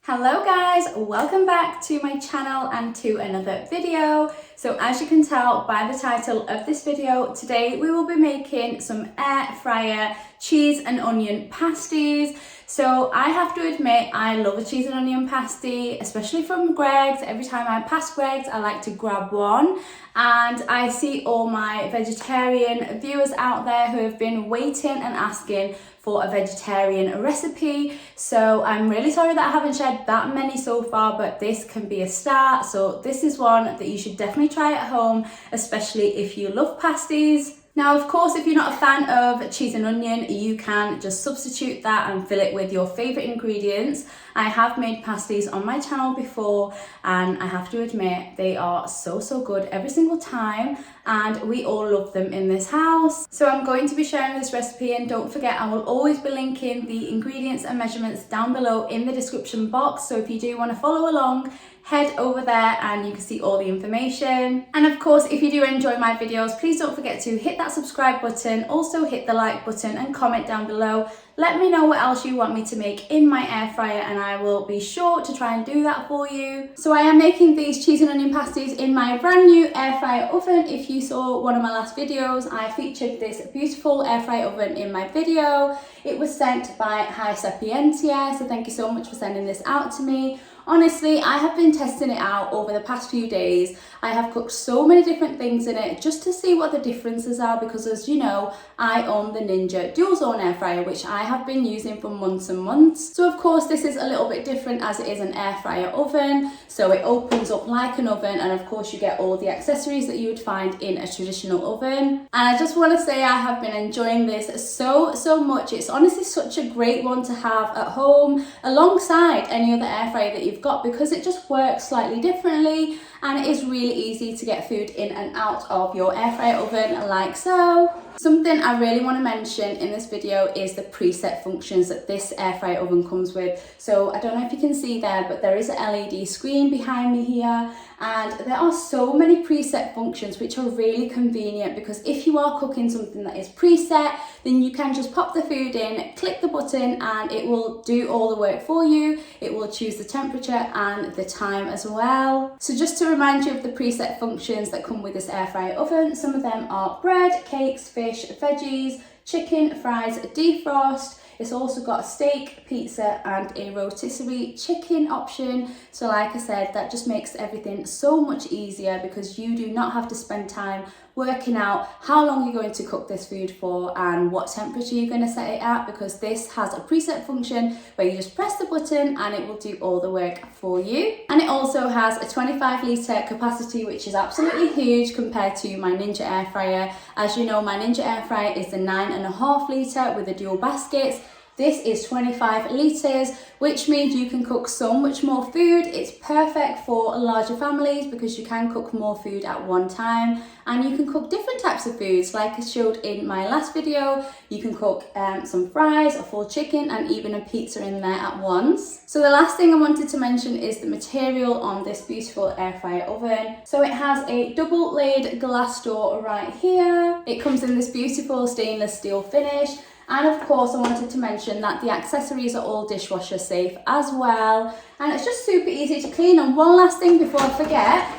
Hello guys, welcome back to my channel and to another video. So as you can tell by the title of this video, today we will be making some air fryer cheese and onion pasties. So I have to admit, I love a cheese and onion pasty, especially from Greggs. Every time I pass Greggs, I like to grab one. And I see all my vegetarian viewers out there who have been waiting and asking for a vegetarian recipe. So I'm really sorry that I haven't shared that many so far, but this can be a start. So this is one that you should definitely try at home, especially if you love pasties. Now, of course, if you're not a fan of cheese and onion, you can just substitute that and fill it with your favourite ingredients. I have made pasties on my channel before, and I have to admit, they are so good every single time, and we all love them in this house. So I'm going to be sharing this recipe, and don't forget, I will always be linking the ingredients and measurements down below in the description box. So if you do want to follow along, head over there and you can see all the information. And of course, if you do enjoy my videos, please don't forget to hit that subscribe button, also hit the like button and comment down below. Let me know what else you want me to make in my air fryer, and I will be sure to try and do that for you. So I am making these cheese and onion pasties in my brand new air fryer oven. If you saw one of my last videos, I featured this beautiful air fryer oven in my video. It was sent by Hysapientia, so thank you so much for sending this out to me. Honestly, I have been testing it out over the past few days. I have cooked so many different things in it just to see what the differences are, because as you know, I own the Ninja dual zone air fryer, which I have been using for months and months. So of course, this is a little bit different as it is an air fryer oven. So it opens up like an oven, and of course you get all the accessories that you would find in a traditional oven. And I just want to say I have been enjoying this so much. It's honestly such a great one to have at home alongside any other air fryer that you've got, because it just works slightly differently and it is really easy to get food in and out of your air fryer oven like so. Something I really want to mention in this video is the preset functions that this air fryer oven comes with. So I don't know if you can see there, but there is an LED screen behind me here, and there are so many preset functions which are really convenient, because if you are cooking something that is preset, then you can just pop the food in, click the button, and it will do all the work for you. It will choose the temperature and the time as well. So just to remind you of the preset functions that come with this air fryer oven, some of them are bread, cakes, fish, veggies, chicken, fries, defrost. It's also got a steak, pizza and a rotisserie chicken option. So like I said, that just makes everything so much easier, because you do not have to spend time working out how long you're going to cook this food for and what temperature you're going to set it at, because this has a preset function where you just press the button and it will do all the work for you. And it also has a 25 litre capacity, which is absolutely huge compared to my Ninja air fryer. As you know, my Ninja air fryer is the 9.5 litre with the dual baskets. This is 25 litres, which means you can cook so much more food. It's perfect for larger families because you can cook more food at one time, and you can cook different types of foods. Like I showed in my last video, you can cook some fries, a full chicken, and even a pizza in there at once. So the last thing I wanted to mention is the material on this beautiful air fryer oven. So it has a double laid glass door right here. It comes in this beautiful stainless steel finish. And of course, I wanted to mention that the accessories are all dishwasher safe as well. And it's just super easy to clean. And one last thing before I forget,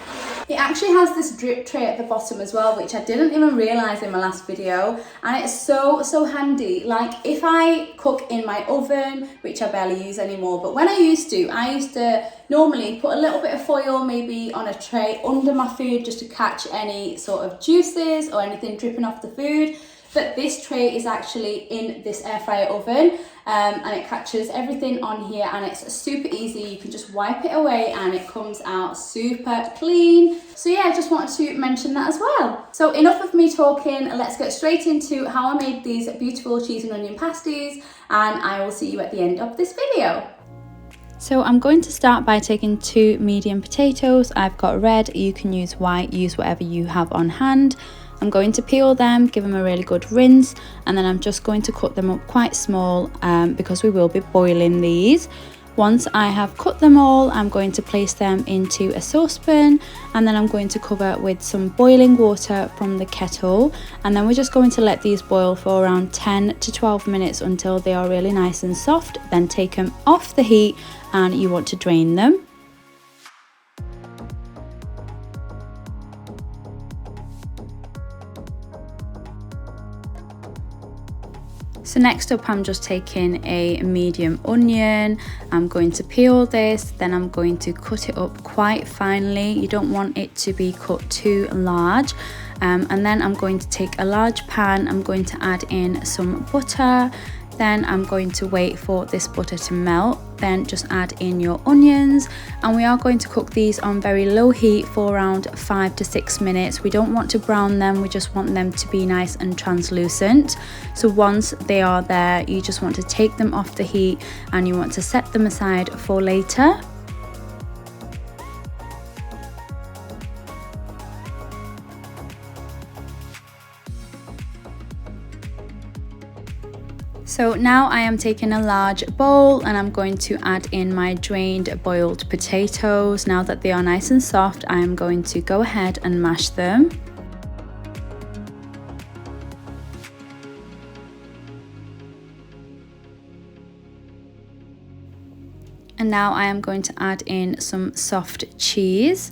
it actually has this drip tray at the bottom as well, which I didn't even realise in my last video. And it's so handy. Like if I cook in my oven, which I barely use anymore, but when I used to normally put a little bit of foil maybe on a tray under my food just to catch any sort of juices or anything dripping off the food. But this tray is actually in this air fryer oven, and it catches everything on here, and it's super easy. You can just wipe it away and it comes out super clean. So yeah, I just wanted to mention that as well. So enough of me talking, let's get straight into how I made these beautiful cheese and onion pasties, and I will see you at the end of this video. So I'm going to start by taking 2 medium potatoes. I've got red, you can use white, use whatever you have on hand. I'm going to peel them, give them a really good rinse, and then I'm just going to cut them up quite small because we will be boiling these. Once I have cut them all, I'm going to place them into a saucepan, and then I'm going to cover with some boiling water from the kettle, and then we're just going to let these boil for around 10 to 12 minutes until they are really nice and soft. Then take them off the heat and you want to drain them. So next up, I'm just taking a medium onion. I'm going to peel this, then I'm going to cut it up quite finely. You don't want it to be cut too large. And then I'm going to take a large pan. I'm going to add in some butter. Then I'm going to wait for this butter to melt. Then just add in your onions, and we are going to cook these on very low heat for around 5 to 6 minutes. We don't want to brown them, we just want them to be nice and translucent. So once they are there, you just want to take them off the heat and you want to set them aside for later. So now I am taking a large bowl and I'm going to add in my drained boiled potatoes. Now that they are nice and soft, I am going to go ahead and mash them. And now I am going to add in some soft cheese.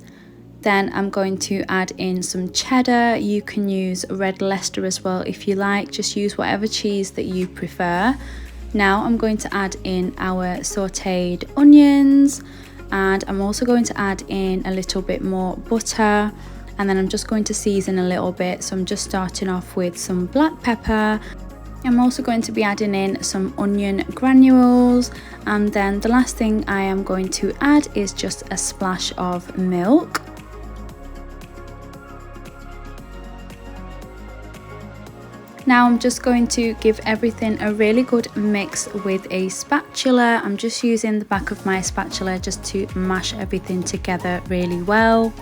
Then I'm going to add in some cheddar. You can use red Leicester as well if you like, just use whatever cheese that you prefer. Now I'm going to add in our sauteed onions, and I'm also going to add in a little bit more butter, and then I'm just going to season a little bit. So I'm just starting off with some black pepper. I'm also going to be adding in some onion granules, and then the last thing I am going to add is just a splash of milk. Now I'm just going to give everything a really good mix with a spatula. I'm just using the back of my spatula just to mash everything together really well.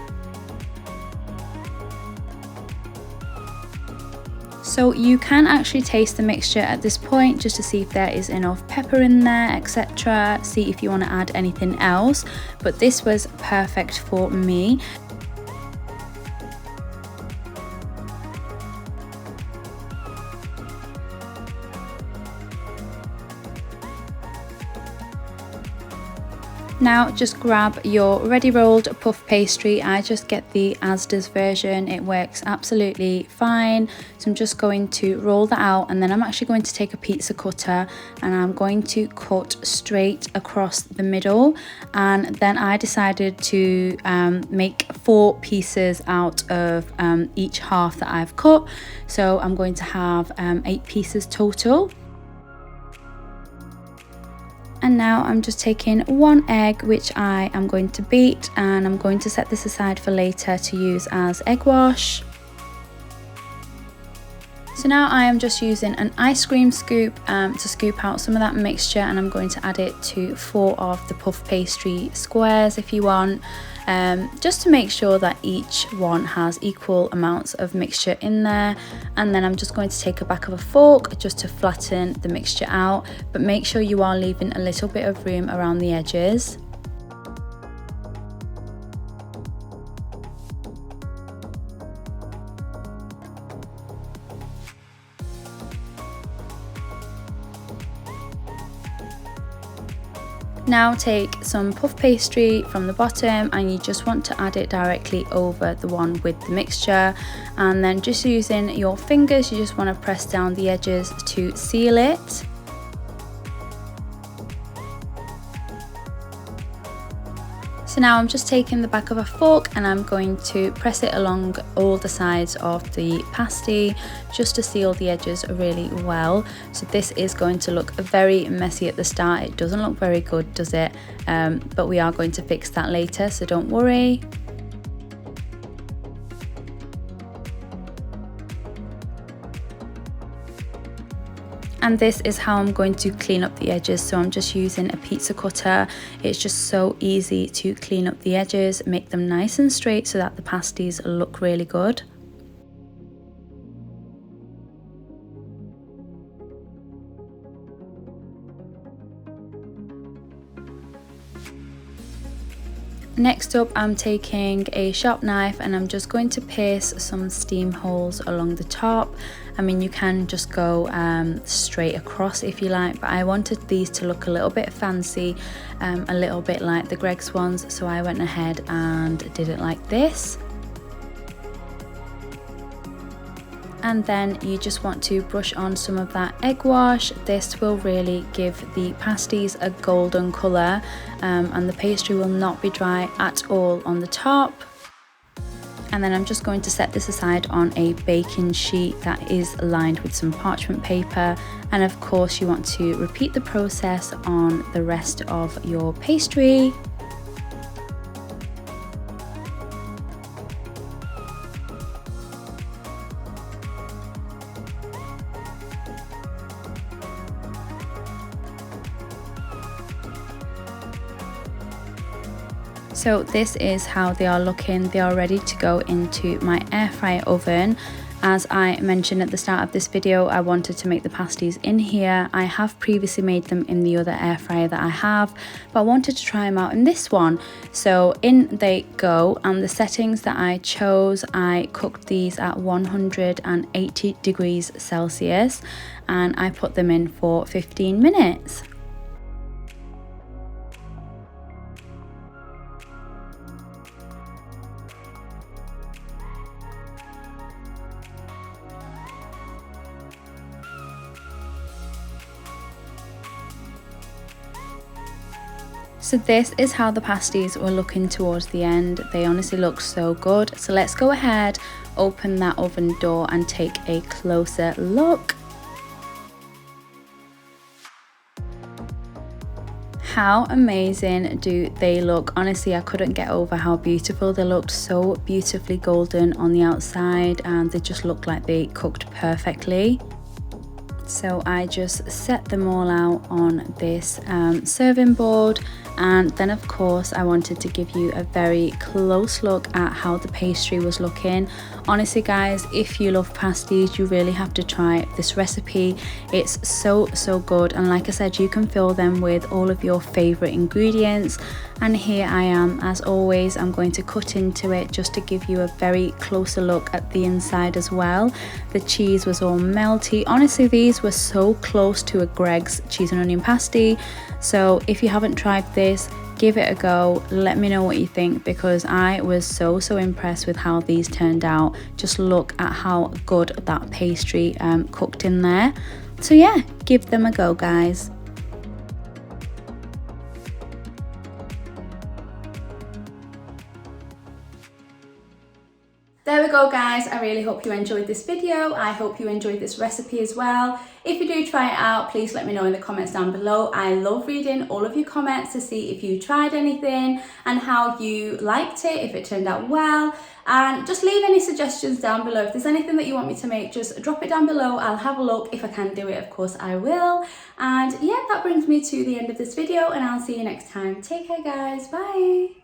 So you can actually taste the mixture at this point just to see if there is enough pepper in there, etc. See if you want to add anything else, but this was perfect for me. Now just grab your ready rolled puff pastry. I just get the Asda's version, it works absolutely fine. So I'm just going to roll that out, and then I'm actually going to take a pizza cutter and I'm going to cut straight across the middle. And then I decided to make 4 pieces out of each half that I've cut. So I'm going to have 8 pieces total. And now I'm just taking 1 egg, which I am going to beat, and I'm going to set this aside for later to use as egg wash. So now I am just using an ice cream scoop to scoop out some of that mixture, and I'm going to add it to 4 of the puff pastry squares if you want, just to make sure that each one has equal amounts of mixture in there. And then I'm just going to take a back of a fork just to flatten the mixture out, but make sure you are leaving a little bit of room around the edges. Now take some puff pastry from the bottom and you just want to add it directly over the one with the mixture, and then just using your fingers you just want to press down the edges to seal it. So now I'm just taking the back of a fork and I'm going to press it along all the sides of the pasty just to seal the edges really well. So this is going to look very messy at the start. It doesn't look very good, does it? But we are going to fix that later, so don't worry. And this is how I'm going to clean up the edges. So I'm just using a pizza cutter. It's just so easy to clean up the edges, make them nice and straight so that the pasties look really good. Next up, I'm taking a sharp knife and I'm just going to pierce some steam holes along the top, I mean, you can just go straight across if you like, but I wanted these to look a little bit fancy, a little bit like the GREGGS ones, so I went ahead and did it like this. And then you just want to brush on some of that egg wash. This will really give the pasties a golden colour, and the pastry will not be dry at all on the top. And then I'm just going to set this aside on a baking sheet that is lined with some parchment paper. And of course you want to repeat the process on the rest of your pastry. So this is how they are looking. They are ready to go into my air fryer oven. As I mentioned at the start of this video, I wanted to make the pasties in here. I have previously made them in the other air fryer that I have, but I wanted to try them out in this one. So in they go, and the settings that I chose, I cooked these at 180 degrees Celsius, and I put them in for 15 minutes. So this is how the pasties were looking towards the end. They honestly look so good. So let's go ahead, open that oven door and take a closer look. How amazing do they look? Honestly, I couldn't get over how beautiful they looked. So beautifully golden on the outside, and they just looked like they cooked perfectly. So I just set them all out on this serving board, and then of course I wanted to give you a very close look at how the pastry was looking. Honestly guys, if you love pasties, you really have to try this recipe. It's so good, and like I said, you can fill them with all of your favorite ingredients. And here I am, as always, I'm going to cut into it just to give you a very closer look at the inside as well. The cheese was all melty. Honestly, these were so close to a GREGGS cheese and onion pasty. So if you haven't tried this, give it a go. Let me know what you think, because I was so impressed with how these turned out. Just look at how good that pastry cooked in there. So yeah, give them a go guys. There we go guys, I really hope you enjoyed this video. I hope you enjoyed this recipe as well. If you do try it out, please let me know in the comments down below. I love reading all of your comments to see if you tried anything and how you liked it, if it turned out well. And just leave any suggestions down below. If there's anything that you want me to make, just drop it down below. I'll have a look. If I can do it, of course I will. And yeah, that brings me to the end of this video, and I'll see you next time. Take care guys, bye.